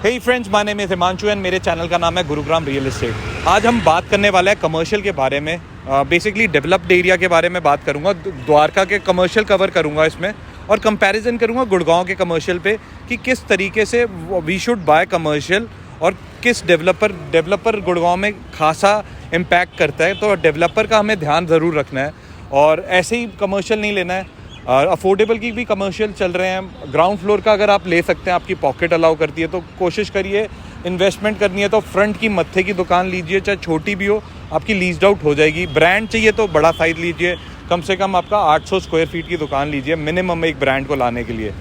Hey friends, my name is Himanshu and मेरे channel का नाम है गुरुग्राम रियल एस्टेट। आज हम बात करने वाले हैं कमर्शियल के बारे में, बेसिकली डेवलप्ड एरिया के बारे में बात करूंगा। द्वारका के कमर्शियल कवर करूंगा इसमें और कंपैरिजन करूंगा गुड़गांव के कमर्शियल पे कि किस तरीके से वी शुड बाय कमर्शियल और किस डेवलपर गुड़गांव में खासा इम्पैक्ट करता है। तो डेवलपर का हमें ध्यान ज़रूर रखना है और ऐसे ही कमर्शियल नहीं लेना है। अफोर्डेबल की भी कमर्शियल चल रहे हैं। ग्राउंड फ्लोर का अगर आप ले सकते हैं, आपकी पॉकेट अलाउ करती है तो कोशिश करिए। इन्वेस्टमेंट करनी है तो फ्रंट की मत्थे की दुकान लीजिए, चाहे छोटी भी हो, आपकी लीज्ड आउट हो जाएगी। ब्रांड चाहिए तो बड़ा साइज लीजिए, कम से कम आपका 800 स्क्वायर फीट की दुकान लीजिए मिनिमम एक ब्रांड को लाने के लिए।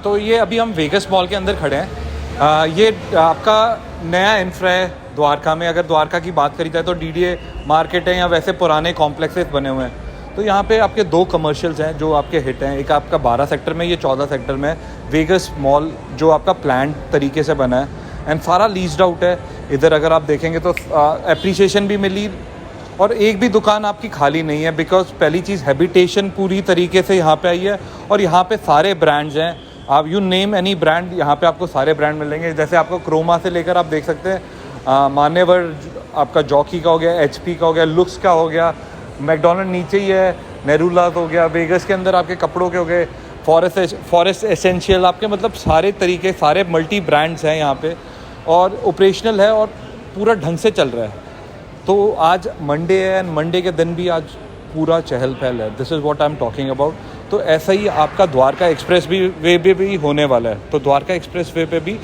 तो ये अभी हम वेगस मॉल के अंदर खड़े हैं। ये आपका नया इंफ्रा है द्वारका में। अगर द्वारका की बात करी जाए तो डीडीए मार्केट है या वैसे पुराने कॉम्प्लेक्सेस बने हुए हैं। तो यहाँ पे आपके दो कमर्शियल्स हैं जो आपके हिट हैं। एक आपका 12 सेक्टर में, ये 14 सेक्टर में वेगस मॉल जो आपका प्लान तरीके से बना है एंड सारा लीज्ड आउट है। इधर अगर आप देखेंगे तो एप्रिसिएशन भी मिली और एक भी दुकान आपकी खाली नहीं है। बिकॉज पहली चीज़ हैबिटेशन पूरी तरीके से यहाँ पे आई है और यहाँ पे सारे ब्रांड्स हैं। आप यू नेम एनी ब्रांड, यहाँ पे आपको सारे ब्रांड मिलेंगे। जैसे आपको क्रोमा से लेकर आप देख सकते हैं मान्यवर, आपका जॉकी का हो गया, एचपी का हो गया, लुक्स का हो गया, मैकडोनल्ड नीचे ही है, नेरूलाज हो गया। वेगस के अंदर आपके कपड़ों के हो गए, फॉरेस्ट एसेंशियल, आपके मतलब सारे तरीके, सारे मल्टी ब्रांड्स हैं यहाँ पे और ऑपरेशनल है और पूरा ढंग से चल रहा है। तो आज मंडे है एंड मंडे के दिन भी आज पूरा चहल पहल है। This is what I am talking about. तो ऐसा ही आपका द्वारका एक्सप्रेस वे भी होने वाला है। तो द्वारका एक्सप्रेस वे पे भी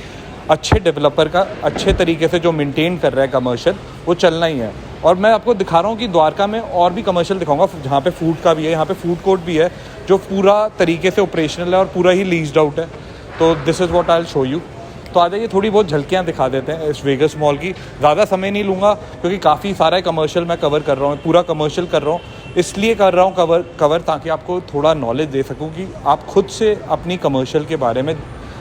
अच्छे डेवलपर का अच्छे तरीके से जो मेंटेन कर रहा है कमर्शियल, वो चलना ही है। और मैं आपको दिखा रहा हूँ कि द्वारका में और भी कमर्शियल दिखाऊंगा जहाँ पे फूड का भी है। यहाँ पे फूड कोर्ट भी है जो पूरा तरीके से ऑपरेशनल है और पूरा ही लीज्ड आउट है। तो this is what I will show you. तो आ जाइए, थोड़ी बहुत झलकियाँ दिखा देते हैं इस वेगस मॉल की। ज़्यादा समय नहीं लूँगा क्योंकि काफ़ी सारा कमर्शियल मैं कवर कर रहा हूँ, पूरा कमर्शियल कर रहा हूँ। इसलिए कर रहा हूँ कवर ताकि आपको थोड़ा नॉलेज दे सकूँ कि आप खुद से अपनी कमर्शियल के बारे में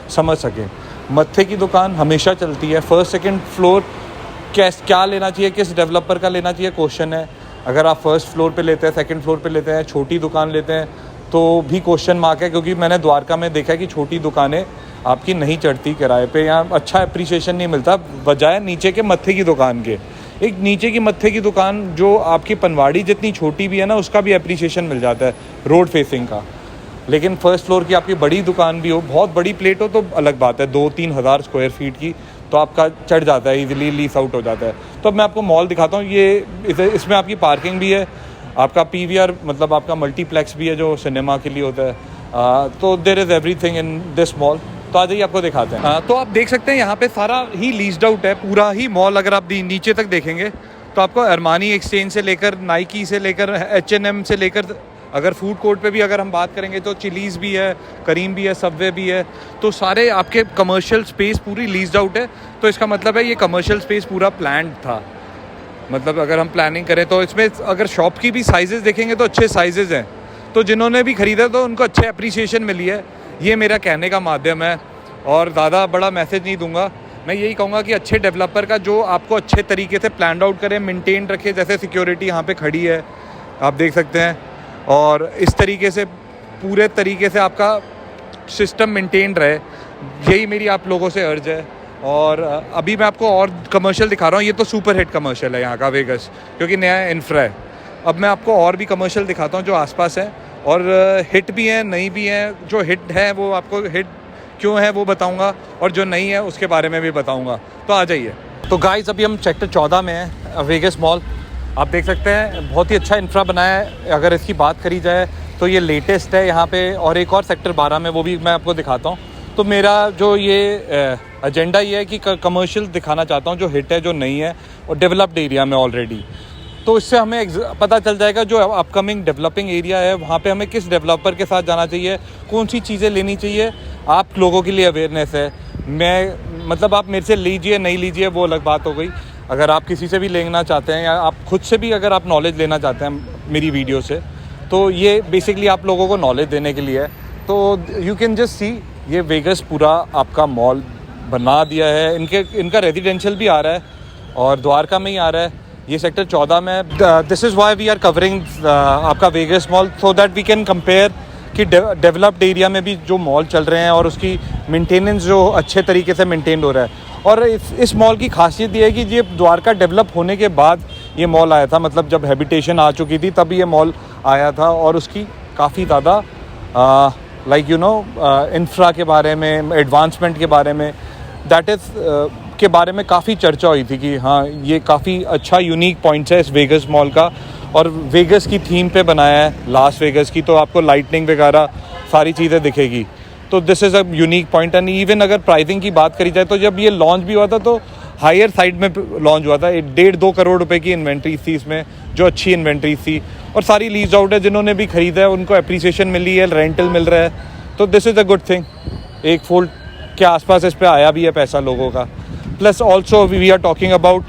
समझ सकें। मत्थे की दुकान हमेशा चलती है। फर्स्ट सेकंड फ्लोर क्या लेना चाहिए, किस डेवलपर का लेना चाहिए, क्वेश्चन है। अगर आप फर्स्ट फ्लोर पे लेते हैं, सेकंड फ्लोर पे लेते हैं, छोटी दुकान लेते हैं तो भी क्वेश्चन मार्क है। क्योंकि मैंने द्वारका में देखा है कि छोटी दुकानें आपकी नहीं चढ़ती किराए पे, यहाँ अच्छा अप्रिसिएशन नहीं मिलता बजाय नीचे के मत्थे की दुकान के। एक नीचे की मत्थे की दुकान जो आपकी पनवाड़ी जितनी छोटी भी है ना, उसका भी अप्रिसिएशन मिल जाता है रोड फेसिंग का। लेकिन फर्स्ट फ्लोर की आपकी बड़ी दुकान भी हो, बहुत बड़ी प्लेट हो तो अलग बात है, 2-3 हज़ार स्क्वायर फीट की, तो आपका चढ़ जाता है, इजीली लीस आउट हो जाता है। तो अब मैं आपको मॉल दिखाता हूँ। ये इसमें आपकी पार्किंग भी है, आपका पीवीआर मतलब आपका मल्टीप्लेक्स भी है जो सिनेमा के लिए होता है। तो there is everything in this mall. तो आ जाइए, आपको दिखाते हैं। तो आप देख सकते हैं यहाँ पे सारा ही लीज्ड आउट है, पूरा ही मॉल। अगर आप नीचे तक देखेंगे तो आपको अरमानी एक्सचेंज से लेकर, नाइकी से लेकर, H&M से लेकर, अगर फूड कोर्ट पे भी अगर हम बात करेंगे तो चिलीज़ भी है, करीम भी है, सबवे भी है। तो सारे आपके कमर्शियल स्पेस पूरी लीज्ड आउट है। तो इसका मतलब है ये कमर्शियल स्पेस पूरा प्लान्ड था। मतलब अगर हम प्लानिंग करें तो इसमें अगर शॉप की भी साइजेस देखेंगे तो अच्छे साइजेस हैं। तो जिन्होंने भी ख़रीदा तो उनको अच्छे अप्रिसिएशन मिली है। ये मेरा कहने का माध्यम है और ज़्यादा बड़ा मैसेज नहीं दूंगा। मैं यही कहूँगा कि अच्छे डेवलपर का जो आपको अच्छे तरीके से प्लान आउट करे, मेंटेन रखे। जैसे सिक्योरिटी यहाँ पे खड़ी है, आप देख सकते हैं, और इस तरीके से पूरे तरीके से आपका सिस्टम मेंटेन रहे, यही मेरी आप लोगों से अर्ज है। और अभी मैं आपको और कमर्शियल दिखा रहा हूँ। ये तो सुपर हिट कमर्शियल है यहाँ का वेगस, क्योंकि नया इंफ्रा है। अब मैं आपको और भी कमर्शियल दिखाता हूँ जो आसपास है, और हिट भी हैं, नहीं भी हैं। जो हिट है वो आपको हिट क्यों है वो बताऊँगा, और जो नहीं है उसके बारे में भी बताऊँगा। तो आ जाइए। तो गाइस, अभी हम सेक्टर 14 में हैं, वेगस मॉल। आप देख सकते हैं बहुत ही अच्छा इंफ्रा बनाया है। अगर इसकी बात करी जाए तो ये लेटेस्ट है यहाँ पे। और एक और सेक्टर 12 में, वो भी मैं आपको दिखाता हूँ। तो मेरा जो ये एजेंडा ये है कि कमर्शियल दिखाना चाहता हूँ जो हिट है, जो नहीं है, और डेवलप्ड एरिया में ऑलरेडी। तो इससे हमें पता चल जाएगा जो अपकमिंग डेवलपिंग एरिया है वहाँ पे हमें किस डेवलपर के साथ जाना चाहिए, कौन सी चीज़ें लेनी चाहिए। आप लोगों के लिए अवेयरनेस है। मैं मतलब आप मेरे से लीजिए नहीं लीजिए वो अलग बात हो गई। अगर आप किसी से भी लेना चाहते हैं या आप खुद से भी अगर आप नॉलेज लेना चाहते हैं मेरी वीडियो से, तो ये बेसिकली आप लोगों को नॉलेज देने के लिए है। तो यू कैन जस्ट सी, ये वेगस पूरा आपका मॉल बना दिया है। इनका रेजिडेंशियल भी आ रहा है और द्वारका में ही आ रहा है। ये सेक्टर 14 में। This is why we are covering आपका Vegas mall, so that we can compare कि डेवलप्ड एरिया में भी जो मॉल चल रहे हैं और उसकी मेंटेनेंस जो अच्छे तरीके से मेंटेन हो रहा है। और इस मॉल की खासियत ये है कि ये द्वारका डेवलप होने के बाद ये मॉल आया था, मतलब जब हैबिटेशन आ चुकी थी तब ये मॉल आया था। और उसकी काफ़ी ज़्यादा लाइक इंफ्रा के बारे में, एडवांसमेंट के बारे में, दैट इज़ के बारे में काफ़ी चर्चा हुई थी कि हाँ ये काफ़ी अच्छा यूनिक पॉइंट्स है इस वेगस मॉल का। और वेगस की थीम पे बनाया है, लास वेगस की, तो आपको लाइटनिंग वगैरह सारी चीज़ें दिखेगी। तो this is a unique point. And even अगर प्राइसिंग की बात करी जाए तो जब ये लॉन्च भी हुआ था तो हायर साइड में लॉन्च हुआ था। 1.5-2 करोड़ रुपए की इन्वेंट्री थी इसमें, जो अच्छी इन्वेंट्री थी, और सारी लीज आउट है। जिन्होंने भी ख़रीदा है उनको अप्रिसिएशन मिली है, रेंटल मिल रहा है, तो this is a good thing. 1 crore के आसपास इस पर आया भी है पैसा लोगों का। Plus also we are talking about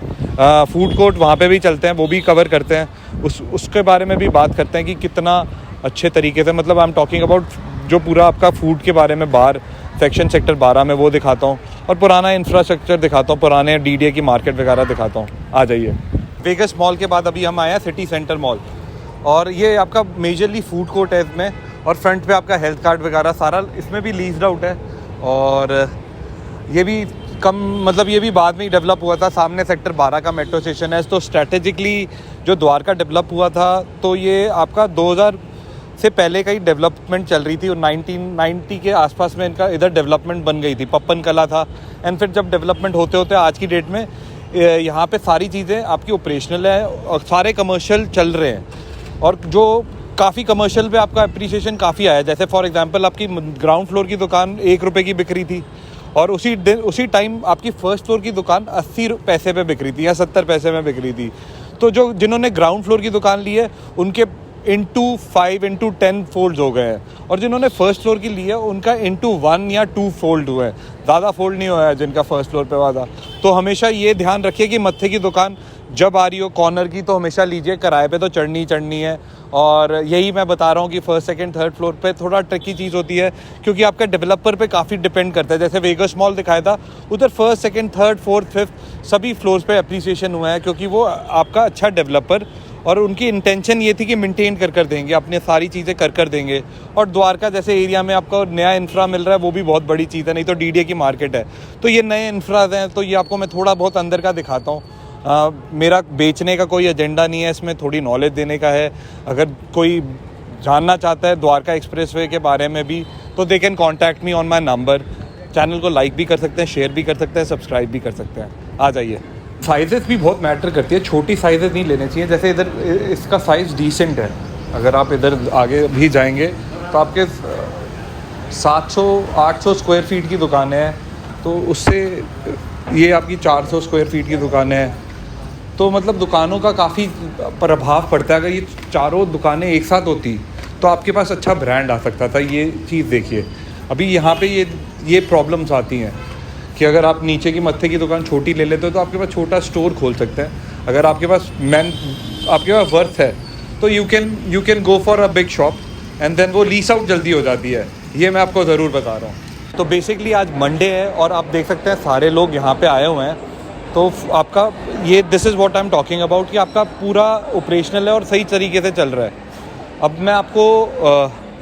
food court, वहाँ पे भी चलते हैं, वो भी कवर करते हैं, उसके बारे में भी बात करते हैं कि कितना अच्छे तरीके से, मतलब आई एम टॉकिंग अबाउट जो पूरा आपका फूड के बारे में बाहर सेक्टर 12 में वो दिखाता हूँ, और पुराना इंफ्रास्ट्रक्चर दिखाता हूँ, पुराने DDA की मार्केट वगैरह दिखाता हूँ। आ जाइए। वेगस मॉल के बाद अभी हम आए हैं सिटी सेंटर मॉल, और ये आपका मेजरली फूड कोर्ट है इसमें, और फ्रंट पे आपका हेल्थ कार्ड वगैरह सारा इसमें भी लीज्ड आउट है। और ये भी मतलब ये भी बाद में ही डेवलप हुआ था। सामने सेक्टर 12 का मेट्रो स्टेशन है। तो स्ट्रैटेजिकली जो द्वारका डेवलप हुआ था तो ये आपका 2000 से पहले का ही डेवलपमेंट चल रही थी, और 1990 के आसपास में इनका इधर डेवलपमेंट बन गई थी। पप्पन कला था, एंड फिर जब डेवलपमेंट होते होते आज की डेट में यहाँ पे सारी चीज़ें आपकी ऑपरेशनल है और सारे कमर्शियल चल रहे हैं, और जो काफ़ी कमर्शियल पे आपका अप्रिसिएशन काफ़ी आया। जैसे फॉर एग्जांपल आपकी ग्राउंड फ्लोर की दुकान 1 रुपये की बिक रही थी, और उसी टाइम आपकी फर्स्ट फ्लोर की दुकान 80 पैसे पे बिक रही थी या 70 पैसे में बिक रही थी। तो जिन्होंने ग्राउंड फ्लोर की दुकान ली है उनके इंटू 5 इंटू 10 फोल्ड हो गए हैं, और जिन्होंने फर्स्ट फ्लोर की ली है उनका इंटू 1 या 2 फोल्ड हुआ है, ज़्यादा फोल्ड नहीं हुआ है जिनका फर्स्ट फ्लोर पे हुआ था। तो हमेशा ये ध्यान रखिए कि मत्थे की दुकान जब आ रही हो कॉर्नर की तो हमेशा लीजिए, किराए पे तो चढ़नी है। और यही मैं बता रहा हूँ कि फर्स्ट सेकंड थर्ड फ्लोर पे थोड़ा ट्रिकी चीज़ होती है, क्योंकि आपका डेवलपर पे काफ़ी डिपेंड करता है। जैसे वेगस मॉल दिखाया था, उधर first second third fourth fifth सभी फ्लोर्स पे अप्रिसिएशन हुआ है, क्योंकि वो आपका अच्छा डेवलपर, और उनकी इंटेंशन ये थी कि मेंटेन कर देंगे, अपने सारी चीज़ें कर देंगे। और द्वारका जैसे एरिया में आपको नया इंफ्रा मिल रहा है, वो भी बहुत बड़ी चीज़ है, नहीं तो DDA की मार्केट है। तो ये नए इंफ्राज हैं, तो ये आपको मैं थोड़ा बहुत अंदर का दिखाता हूँ। मेरा बेचने का कोई एजेंडा नहीं है इसमें, थोड़ी नॉलेज देने का है। अगर कोई जानना चाहता है द्वारका एक्सप्रेसवे के बारे में भी, तो they can contact me on my number. Channel को लाइक भी कर सकते हैं, शेयर भी कर सकते हैं, सब्सक्राइब भी कर सकते हैं। आ जाइए। साइजेस भी बहुत मैटर करती है, छोटी साइजेस नहीं लेने चाहिए। जैसे इधर इसका साइज़ डिसेंट है, अगर आप इधर आगे भी जाएंगे तो आपके 700-800 स्क्वायर फीट की दुकानें हैं, तो उससे ये आपकी 400 स्क्वायर फीट की दुकानें हैं। तो मतलब दुकानों का काफ़ी प्रभाव पड़ता है। अगर ये चारों दुकानें एक साथ होती तो आपके पास अच्छा ब्रांड आ सकता था। ये चीज़ देखिए, अभी यहाँ पे ये प्रॉब्लम्स आती हैं कि अगर आप नीचे की मत्थे की दुकान छोटी ले लेते हो तो आपके पास छोटा स्टोर खोल सकते हैं। अगर आपके पास वर्थ है तो you can go for a big shop, and then वो लीस आउट जल्दी हो जाती है। ये मैं आपको ज़रूर बता रहा हूँ। तो बेसिकली आज मंडे है और आप देख सकते हैं सारे लोग यहाँ पे आए हुए हैं। तो आपका ये this is what I am talking about, कि आपका पूरा ऑपरेशनल है और सही तरीके से चल रहा है। अब मैं आपको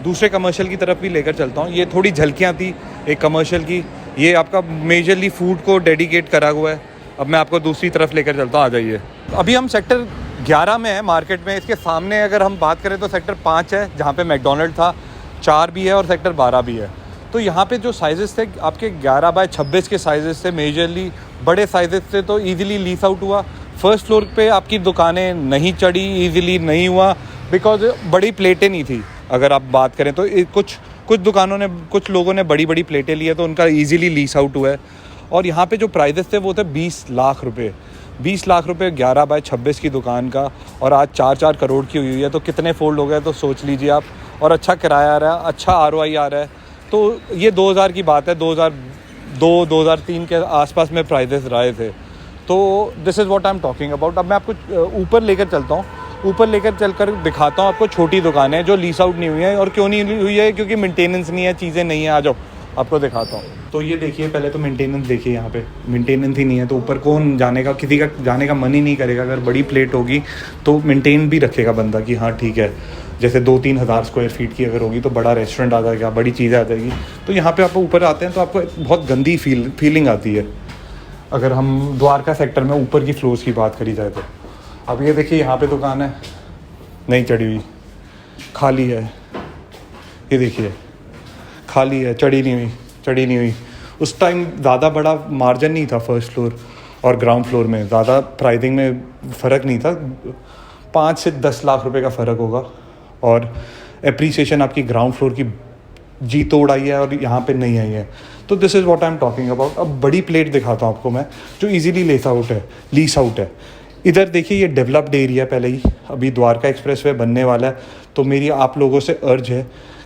दूसरे कमर्शियल की तरफ भी लेकर चलता हूँ। ये थोड़ी झलकियाँ थी एक कमर्शियल की, ये आपका मेजरली फूड को डेडिकेट करा हुआ है। अब मैं आपको दूसरी तरफ लेकर चलता हूँ, आ जाइए। अभी हम सेक्टर 11 में है मार्केट में। इसके सामने अगर हम बात करें तो सेक्टर 5 है, जहाँ पे मैकडोनल्ड था, 4 भी है और सेक्टर 12 भी है। तो यहाँ पे जो साइजेस थे आपके 11 बाय 26 के साइजेस थे, मेजरली बड़े साइजेस थे, तो इजीली लीस आउट हुआ। फर्स्ट फ्लोर पे आपकी दुकानें नहीं चढ़ी, इजीली नहीं हुआ, बिकॉज बड़ी प्लेटें नहीं थी। अगर आप बात करें तो कुछ लोगों ने बड़ी बड़ी प्लेटें ली है, तो उनका इजीली लीस आउट हुआ है। और यहाँ पे जो प्राइजेस थे वो थे 20 लाख रुपए 20 लाख रुपए 11 बाय 26 की दुकान का, और आज 4-4 करोड़ की हुई है। तो कितने फोल्ड हो गए तो सोच लीजिए आप। और अच्छा किराया आ रहा है, अच्छा ROI आ रहा है। तो ये 2000 की बात है, 2002-2003 के आसपास में प्राइजेस रहे थे। तो this is what I am talking about. अब मैं आपको ऊपर लेकर चलता हूँ। ऊपर लेकर चलकर दिखाता हूँ आपको छोटी दुकानें जो लीस आउट नहीं हुई हैं। और क्यों नहीं हुई है? क्योंकि मेंटेनेंस नहीं है, चीज़ें नहीं है। आ जाओ आपको दिखाता हूँ। तो ये देखिए, पहले तो मेंटेनेंस देखिए। यहाँ पे मेंटेनेंस ही नहीं है तो ऊपर कौन जाने का, किसी का जाने का मन ही नहीं करेगा। अगर बड़ी प्लेट होगी तो मेंटेन भी रखेगा बंदा कि हाँ ठीक है। जैसे 2-3 हज़ार स्क्वायर फीट की अगर होगी तो बड़ा रेस्टोरेंट आ जाएगा, बड़ी चीज़ें आ जाएगी। तो यहाँ पे आप ऊपर आते हैं तो आपको बहुत गंदी फीलिंग आती है अगर हम द्वारका सेक्टर में ऊपर की फ्लोर्स की बात करी जाए तो। अब ये देखिए यहाँ पे दुकान है नहीं चढ़ी हुई, खाली है, ये देखिए खाली है, चढ़ी नहीं हुई। उस टाइम ज़्यादा बड़ा मार्जिन नहीं था फर्स्ट फ्लोर और ग्राउंड फ्लोर में, ज़्यादा प्राइसिंग में फ़र्क नहीं था, 5 से 10 लाख रुपए का फ़र्क होगा। और एप्रीसिएशन आपकी ग्राउंड फ्लोर की जी तोड़ आई है और यहाँ पे नहीं आई है। तो this is what I am talking about. अब बड़ी प्लेट दिखाता हूँ आपको मैं जो इजीली लीस आउट है। इधर देखिए ये डेवलप्ड एरिया पहले ही, अभी द्वारका एक्सप्रेसवे बनने वाला है, तो मेरी आप लोगों से अर्ज है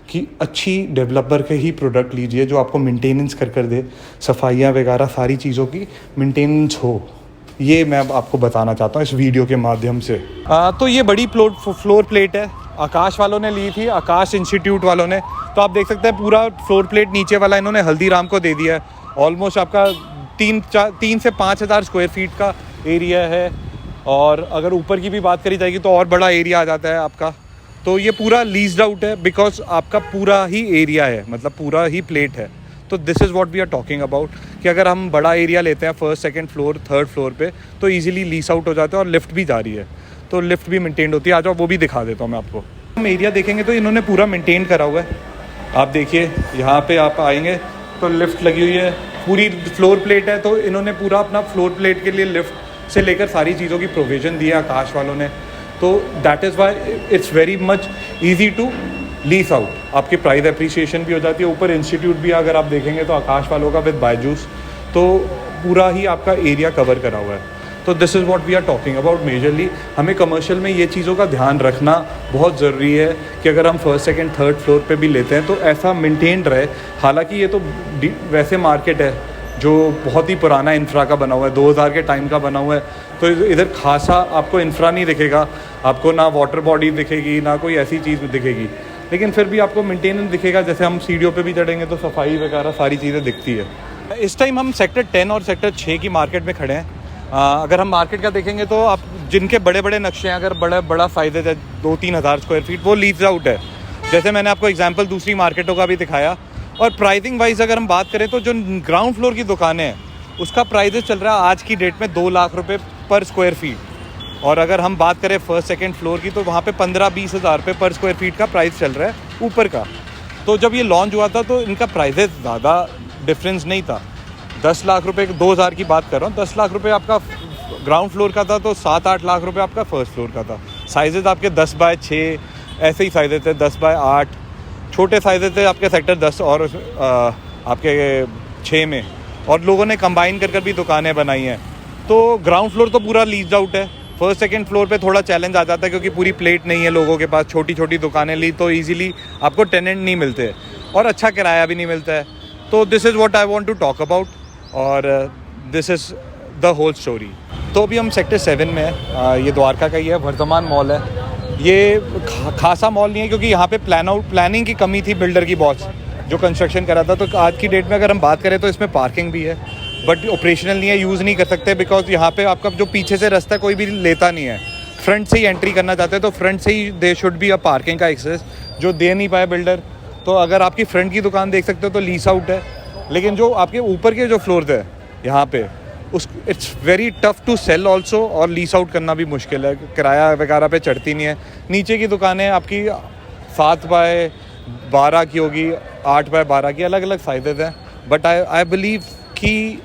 कि अच्छी डेवलपर के ही प्रोडक्ट लीजिए जो आपको मेंटेनेंस कर दे, सफाइयाँ वगैरह सारी चीज़ों की मेंटेनेंस हो। ये मैं अब आपको बताना चाहता हूँ इस वीडियो के माध्यम से। तो ये बड़ी फ्लोर प्लेट है, आकाश वालों ने ली थी, आकाश इंस्टीट्यूट वालों ने। तो आप देख सकते हैं पूरा फ्लोर प्लेट नीचे वाला इन्होंने हल्दीराम को दे दिया है। ऑलमोस्ट आपका 3 से 5 हज़ार स्क्वायर फीट का एरिया है, और अगर ऊपर की भी बात करी जाएगी तो और बड़ा एरिया आ जाता है आपका। तो ये पूरा लीज्ड आउट है बिकॉज आपका पूरा ही एरिया है, मतलब पूरा ही प्लेट है। तो this is what we are talking about कि अगर हम बड़ा एरिया लेते हैं first, second floor, third floor पे तो इजीली लीज आउट हो जाता है, और लिफ्ट भी जा रही है, तो लिफ्ट भी मेंटेन होती है। आ जाओ वो भी दिखा देता हूँ मैं आपको। हम एरिया देखेंगे तो इन्होंने पूरा मेंटेन करा हुआ है। आप देखिए यहाँ पे आप आएंगे तो लिफ्ट लगी हुई है, पूरी फ्लोर प्लेट है, तो इन्होंने पूरा अपना फ्लोर प्लेट के लिए लिफ्ट से लेकर सारी चीज़ों की प्रोविज़न दी है आकाश वालों ने। तो that is why it's very much easy to lease out. आपकी प्राइस एप्रिसिएशन भी हो जाती है। ऊपर इंस्टीट्यूट भी अगर आप देखेंगे तो आकाश वालों का विद बायजूस, तो पूरा ही आपका एरिया कवर करा हुआ है। तो this is what we are talking about majorly. हमें कमर्शियल में ये चीज़ों का ध्यान रखना बहुत ज़रूरी है कि अगर हम फर्स्ट, सेकंड, थर्ड फ्लोर पे भी लेते हैं तो ऐसा मेंटेन रहे। हालांकि ये तो वैसे मार्केट है जो बहुत ही पुराना इंफ्रा का बना हुआ है, 2000 के टाइम का बना हुआ है, तो इधर खासा आपको इंफ्रा नहीं दिखेगा, आपको ना वाटर बॉडी दिखेगी, ना कोई ऐसी चीज़ दिखेगी, लेकिन फिर भी आपको मेंटेनेंस दिखेगा। जैसे हम सीढ़ियों पे भी चढ़ेंगे तो सफाई वगैरह सारी चीज़ें दिखती है। इस टाइम हम सेक्टर 10 और सेक्टर 6 की मार्केट में खड़े हैं। अगर हम मार्केट का देखेंगे तो आप जिनके बड़े बड़े नक्शे हैं, अगर बड़ा साइज़ है 2-3 हज़ार स्क्वायर फीट, वो लीज आउट है। जैसे मैंने आपको एग्जांपल दूसरी मार्केटों का भी दिखाया। और प्राइसिंग वाइज अगर हम बात करें तो जो ग्राउंड फ्लोर की दुकानें हैं उसका प्राइस चल रहा है आज की डेट में 2 लाख रुपये पर स्क्वायर फीट। और अगर हम बात करें फर्स्ट, सेकेंड फ्लोर की तो वहाँ पे 15-20 हज़ार रुपये पर स्क्वायर फीट का प्राइस चल रहा है ऊपर का। तो जब ये लॉन्च हुआ था तो इनका प्राइजेस ज़्यादा डिफरेंस नहीं था। 10 लाख रुपये, 2000 की बात कर रहा हूँ, 10 लाख रुपये आपका ग्राउंड फ्लोर का था, तो 7-8 लाख रुपये आपका फर्स्ट फ्लोर का था। साइजेज़ आपके 10x6 ऐसे ही साइजेज थे, 10x8 छोटे साइजेज थे आपके सेक्टर 10 और आपके 6 में, और लोगों ने कंबाइन कर भी दुकानें बनाई हैं। तो ग्राउंड फ्लोर तो पूरा लीज आउट है। फर्स्ट, सेकंड फ्लोर पे थोड़ा चैलेंज आ जाता है क्योंकि पूरी प्लेट नहीं है लोगों के पास, छोटी छोटी दुकानें ली तो इजीली आपको टेनेंट नहीं मिलते और अच्छा किराया भी नहीं मिलता है। तो this is what I want to talk about, और this is the whole story. तो अभी हम सेक्टर 7 में है, ये द्वारका का ही है, वर्धमान मॉल है। ये खासा मॉल नहीं है क्योंकि यहाँ पे प्लानिंग की कमी थी बिल्डर की, बॉस जो कंस्ट्रक्शन करा था। तो आज की डेट में अगर हम बात करें तो इसमें पार्किंग भी है बट ऑपरेशनल नहीं है, यूज़ नहीं कर सकते बिकॉज यहाँ पे आपका जो पीछे से रास्ता कोई भी लेता नहीं है। फ्रंट से ही एंट्री करना चाहते हैं तो फ्रंट से ही they should be a parking का एक्सेस, जो दे नहीं पाए बिल्डर। तो अगर आपकी फ्रंट की दुकान देख सकते हो तो लीस आउट है, लेकिन जो आपके ऊपर के जो फ्लोर है यहाँ पे it's very tough to sell also, और लीस आउट करना भी मुश्किल है, किराया वगैरह पे चढ़ती नहीं है। नीचे की दुकानें आपकी 7x12 की होगी, 8x12 की, अलग अलग साइजेज हैं। बट आई बिलीव कि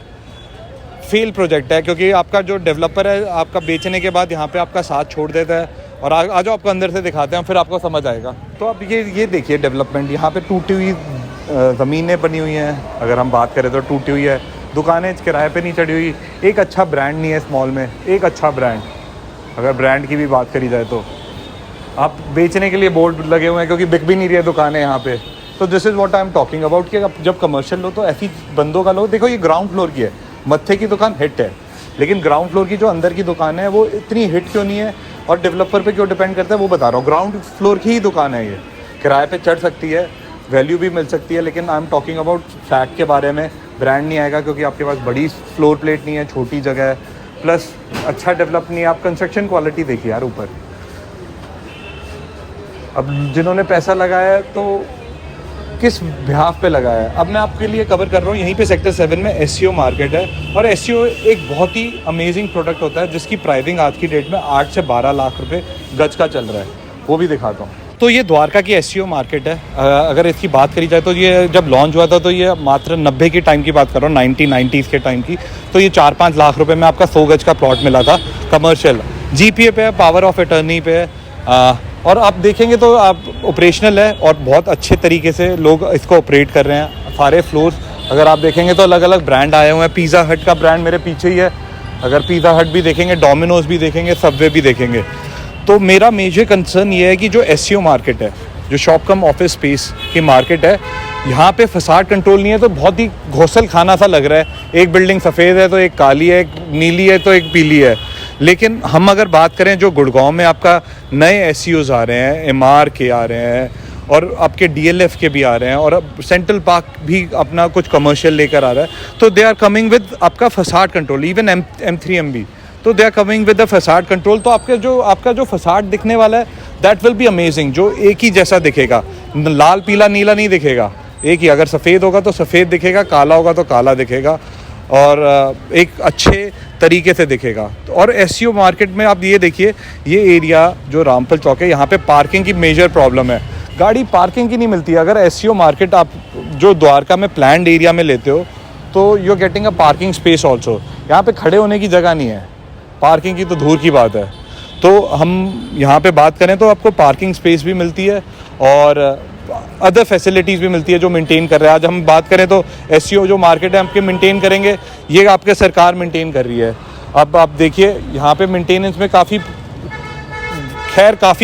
फेल प्रोजेक्ट है क्योंकि आपका जो डेवलपर है आपका बेचने के बाद यहाँ पे आपका साथ छोड़ देता है। और आ जाओ आपको अंदर से दिखाते हैं, फिर आपको समझ आएगा। तो अब ये देखिए डेवलपमेंट, यहाँ पे टूटी हुई ज़मीनें बनी हुई हैं, अगर हम बात करें तो टूटी हुई है, दुकानें किराए पे नहीं चढ़ी हुई, एक अच्छा ब्रांड नहीं है इस मॉल में, एक अच्छा ब्रांड। अगर ब्रांड की भी बात करी जाए तो आप बेचने के लिए बोर्ड लगे हुए हैं क्योंकि बिक भी नहीं रही है दुकानें यहाँ पे। तो this is what I am talking about कि जब कमर्शियल लो तो ऐसी बंदों का लो। देखो ये ग्राउंड फ्लोर की है, मत्थे की दुकान हिट है, लेकिन ग्राउंड फ्लोर की जो अंदर की दुकान है वो इतनी हिट क्यों नहीं है और डेवलपर पे क्यों डिपेंड करता है वो बता रहा हूँ। ग्राउंड फ्लोर की ही दुकान है, ये किराए पे चढ़ सकती है, वैल्यू भी मिल सकती है, लेकिन I am talking about fact के बारे में। ब्रांड नहीं आएगा क्योंकि आपके पास बड़ी फ्लोर प्लेट नहीं है, छोटी जगह है, प्लस अच्छा डेवलप नहीं है। आप कंस्ट्रक्शन क्वालिटी देखिए यार ऊपर, अब जिन्होंने पैसा लगाया है तो किस बिहाफ पे लगाया है। अब मैं आपके लिए कवर कर रहा हूँ, यहीं पे सेक्टर 7 में SEO मार्केट है, और SEO एक बहुत ही अमेजिंग प्रोडक्ट होता है जिसकी प्राइसिंग आज की डेट में 8 से 12 लाख रुपए गज का चल रहा है, वो भी दिखाता हूँ। तो ये द्वारका की SEO मार्केट है। अगर इसकी बात करी जाए तो ये जब लॉन्च हुआ था तो ये मात्र 90 के टाइम की बात कर रहा हूँ, 1990s के टाइम की। तो ये 4-5 लाख रुपए में आपका 100 गज का प्लॉट मिला था, कमर्शियल, GPA पे है, पावर ऑफ अटर्नी पे है, और आप देखेंगे तो आप ऑपरेशनल है और बहुत अच्छे तरीके से लोग इसको ऑपरेट कर रहे हैं। सारे फ्लोर्स अगर आप देखेंगे तो अलग अलग ब्रांड आए हुए हैं। पिज़्ज़ा हट का ब्रांड मेरे पीछे ही है, अगर पिज़्ज़ा हट भी देखेंगे, डोमिनोज भी देखेंगे, सबवे भी देखेंगे। तो मेरा मेजर कंसर्न ये है कि जो SEO मार्केट है, जो शॉप कम ऑफिस स्पेस की मार्केट है, यहाँ पे फसाड कंट्रोल नहीं है, तो बहुत ही घोसल खाना सा लग रहा है। एक बिल्डिंग सफ़ेद है तो एक काली है, एक नीली है तो एक पीली है। लेकिन हम अगर बात करें जो गुड़गांव में आपका नए SEOs आ रहे हैं, MR के आ रहे हैं, और आपके DLF के भी आ रहे हैं, और अब सेंट्रल पार्क भी अपना कुछ कमर्शियल लेकर आ रहा है, तो दे आर कमिंग विद आपका फसाड कंट्रोल, इवन M3MB, तो they are coming with the facade control. तो आपका जो फसाड दिखने वाला है दैट विल बी अमेजिंग, जो एक ही जैसा दिखेगा, लाल पीला नीला नहीं दिखेगा, एक ही। अगर सफ़ेद होगा तो सफ़ेद दिखेगा, काला होगा तो काला दिखेगा, और एक अच्छे तरीके से दिखेगा। और SEO मार्केट में आप ये देखिए, ये एरिया जो रामफल चौक है, यहाँ पे पार्किंग की मेजर प्रॉब्लम है, गाड़ी पार्किंग की नहीं मिलती है। अगर SEO मार्केट आप जो द्वारका में प्लान्ड एरिया में लेते हो तो you are getting a parking space also. यहाँ पे खड़े होने की जगह नहीं है, पार्किंग की तो दूर की बात है। तो हम यहाँ पे बात करें तो आपको पार्किंग स्पेस भी मिलती है और अदर फैसिलिटीज़ भी मिलती है जो मेंटेन कर रहे हैं। आज हम बात करें तो SEO जो मार्केट है आपके मेंटेन करेंगे, ये आपके सरकार मेंटेन कर रही है। अब आप देखिए यहाँ पे मेंटेनेंस में काफ़ी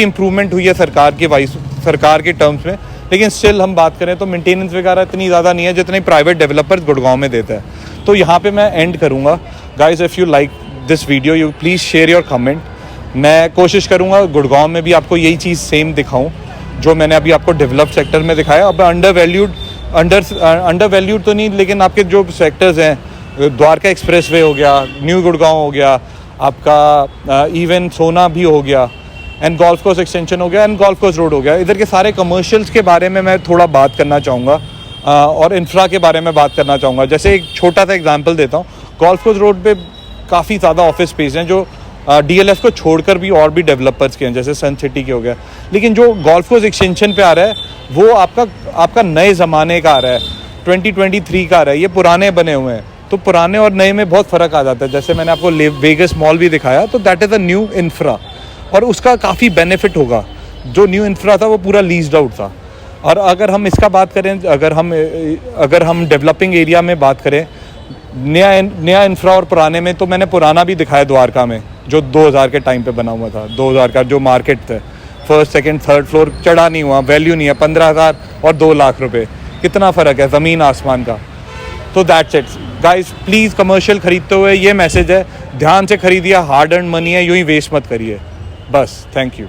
इम्प्रूवमेंट हुई है सरकार के टर्म्स में, लेकिन स्टिल हम बात करें तो मेंटेनेंस वगैरह इतनी ज़्यादा नहीं है जितने प्राइवेट डेवलपर्स गुड़गांव में देते हैं। तो यहाँ पे मैं एंड करूँगा। Guys, if you like this video, you please share your comment. मैं कोशिश करूँगा गुड़गांव में भी आपको यही चीज़ सेम दिखाऊँ जो मैंने अभी आपको डेवलप सेक्टर में दिखाया। अब अंडर वैल्यूड तो नहीं, लेकिन आपके जो सेक्टर्स हैं, द्वारका एक्सप्रेसवे हो गया, न्यू गुड़गांव हो गया, आपका इवन सोना भी हो गया, एंड गोल्फ कोर्स एक्सटेंशन हो गया, एंड गोल्फ कोर्स रोड हो गया, इधर के सारे कमर्शियल्स के बारे में मैं थोड़ा बात करना चाहूँगा, और इंफ्रा के बारे में बात करना चाहूँगा। जैसे एक छोटा सा एग्जांपल देता हूँ, गोल्फ कोर्स रोड पे काफ़ी ज़्यादा ऑफिस स्पेस हैं जो DLF को छोड़कर भी और भी डेवलपर्स के हैं, जैसे सन सिटी के हो गया। लेकिन जो गोल्फ कोर्स एक्सटेंशन पे आ रहा है वो आपका नए ज़माने का आ रहा है, 2023 का आ रहा है। ये पुराने बने हुए हैं, तो पुराने और नए में बहुत फ़र्क आ जाता है। जैसे मैंने आपको वेगस मॉल भी दिखाया, तो that is a new infra, और उसका काफ़ी बेनिफिट होगा। जो न्यू इंफ्रा था वो पूरा लीज्ड आउट था। और अगर हम इसका बात करें, अगर हम डेवलपिंग एरिया में बात करें, नया इंफ्रा और पुराने में, तो मैंने पुराना भी दिखाया द्वारका में, जो 2000 के टाइम पे बना हुआ था। 2000 का जो मार्केट था, फर्स्ट सेकंड थर्ड फ्लोर चढ़ा नहीं हुआ, वैल्यू नहीं है, 15,000 और 2 लाख रुपए, कितना फ़र्क है ज़मीन आसमान का। तो that's it guys, please commercial खरीदते हुए ये मैसेज है, ध्यान से खरीदिए, हार्ड अर्न मनी है, यूँ ही वेस्ट मत करिए बस। Thank you.